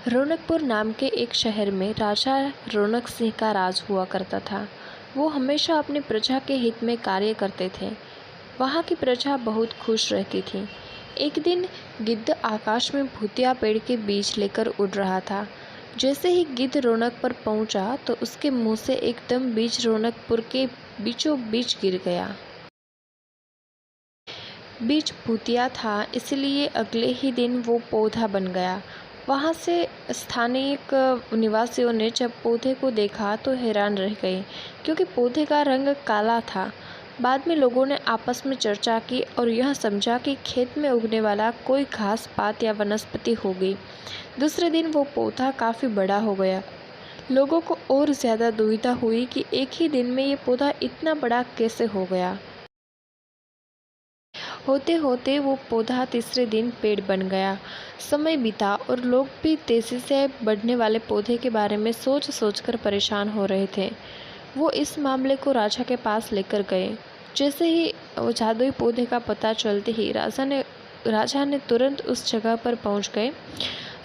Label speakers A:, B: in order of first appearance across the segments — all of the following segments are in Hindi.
A: रौनकपुर नाम के एक शहर में राजा रौनक सिंह का राज हुआ करता था। वो हमेशा अपनी प्रजा के हित में कार्य करते थे। वहाँ की प्रजा बहुत खुश रहती थी। एक दिन गिद्ध आकाश में भूतिया पेड़ के बीज लेकर उड़ रहा था। जैसे ही गिद्ध रौनक पर पहुँचा तो उसके मुंह से एकदम बीज रौनकपुर के बीचों बीच गिर गया। बीज भूतिया था, इसलिए अगले ही दिन वो पौधा बन गया। वहाँ से स्थानीय निवासियों ने जब पौधे को देखा तो हैरान रह गए, क्योंकि पौधे का रंग काला था। बाद में लोगों ने आपस में चर्चा की और यह समझा कि खेत में उगने वाला कोई घास पात या वनस्पति होगी। दूसरे दिन वो पौधा काफ़ी बड़ा हो गया। लोगों को और ज़्यादा दुविधा हुई कि एक ही दिन में ये पौधा इतना बड़ा कैसे हो गया। होते होते वो पौधा तीसरे दिन पेड़ बन गया। समय बीता और लोग भी तेज़ी से बढ़ने वाले पौधे के बारे में सोच सोचकर परेशान हो रहे थे। वो इस मामले को राजा के पास लेकर गए। जैसे ही वो जादुई पौधे का पता चलते ही राजा ने तुरंत उस जगह पर पहुंच गए।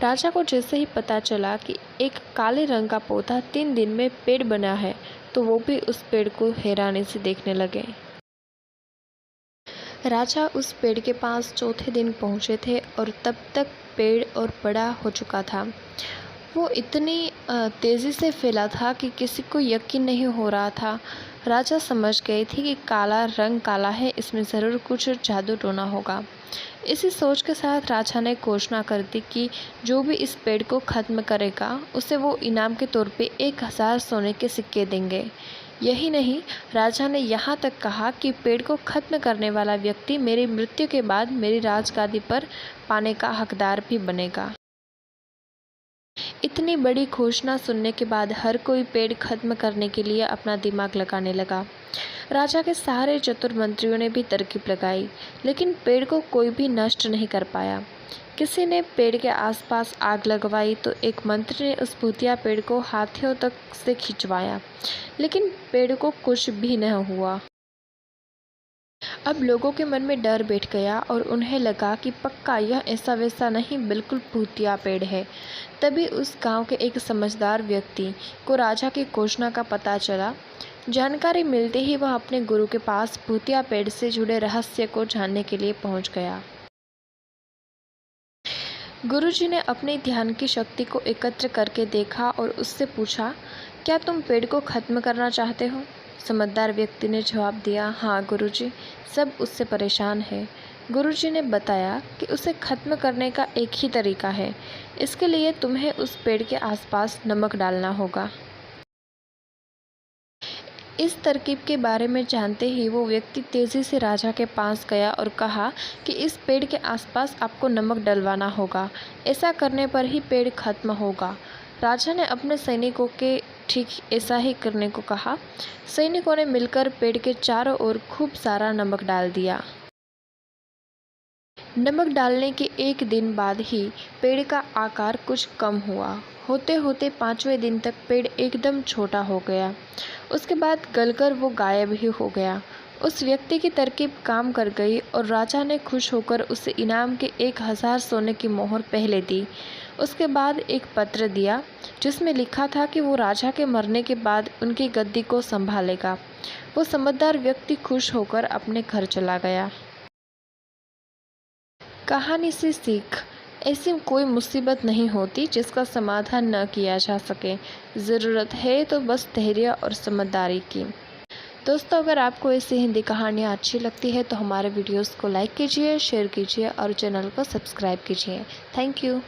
A: राजा को जैसे ही पता चला कि एक काले रंग का पौधा 3 दिन में पेड़ बना है, तो वो भी उस पेड़ को हैरानी से देखने लगे। राजा उस पेड़ के पास चौथे दिन पहुंचे थे और तब तक पेड़ और बड़ा हो चुका था। वो इतनी तेज़ी से फैला था कि किसी को यकीन नहीं हो रहा था। राजा समझ गए थे कि काला है, इसमें ज़रूर कुछ जादू टोना होगा। इसी सोच के साथ राजा ने घोषणा कर दी कि जो भी इस पेड़ को ख़त्म करेगा उसे वो इनाम के तौर पे 1000 सोने के सिक्के देंगे। यही नहीं, राजा ने यहाँ तक कहा कि पेड़ को ख़त्म करने वाला व्यक्ति मेरी मृत्यु के बाद मेरी राजगादी पर पाने का हकदार भी बनेगा। इतनी बड़ी घोषणा सुनने के बाद हर कोई पेड़ खत्म करने के लिए अपना दिमाग लगाने लगा। राजा के सारे चतुर मंत्रियों ने भी तरकीब लगाई, लेकिन पेड़ को कोई भी नष्ट नहीं कर पाया। किसी ने पेड़ के आसपास आग लगवाई तो एक मंत्री ने उस भूतिया पेड़ को हाथियों तक से खिंचवाया, लेकिन पेड़ को कुछ भी नहीं हुआ। अब लोगों के मन में डर बैठ गया और उन्हें लगा कि पक्का यह ऐसा वैसा नहीं, बिल्कुल भूतिया पेड़ है। तभी उस गांव के एक समझदार व्यक्ति को राजा की घोषणा का पता चला। जानकारी मिलते ही वह अपने गुरु के पास भूतिया पेड़ से जुड़े रहस्य को जानने के लिए पहुंच गया। गुरुजी ने अपने ध्यान की शक्ति को एकत्र करके देखा और उससे पूछा, क्या तुम पेड़ को खत्म करना चाहते हो? समझदार व्यक्ति ने जवाब दिया, हाँ गुरुजी। सब उससे परेशान है। गुरुजी ने बताया कि उसे खत्म करने का एक ही तरीका है। इसके लिए तुम्हें उस पेड़ के आसपास नमक डालना होगा। इस तरकीब के बारे में जानते ही वो व्यक्ति तेज़ी से राजा के पास गया और कहा कि इस पेड़ के आसपास आपको नमक डलवाना होगा। ऐसा करने पर ही पेड़ खत्म होगा। राजा ने अपने सैनिकों के ठीक ऐसा ही करने को कहा। सैनिकों ने मिलकर पेड़ के चारों ओर खूब सारा नमक डाल दिया। नमक डालने के एक दिन बाद ही पेड़ का आकार कुछ कम हुआ। होते होते 5वें दिन तक पेड़ एकदम छोटा हो गया। उसके बाद गलकर वो गायब ही हो गया। उस व्यक्ति की तरकीब काम कर गई और राजा ने खुश होकर उसे इनाम के 1000 सोने की मोहर पहले दी। उसके बाद एक पत्र दिया जिसमें लिखा था कि वो राजा के मरने के बाद उनकी गद्दी को संभालेगा। वो समझदार व्यक्ति खुश होकर अपने घर चला गया। कहानी से सीख, ऐसी कोई मुसीबत नहीं होती जिसका समाधान न किया जा सके। ज़रूरत है तो बस धैर्य और समझदारी की। दोस्तों, अगर आपको ऐसी हिंदी कहानियाँ अच्छी लगती है तो हमारे वीडियोस को लाइक कीजिए, शेयर कीजिए और चैनल को सब्सक्राइब कीजिए। Thank you.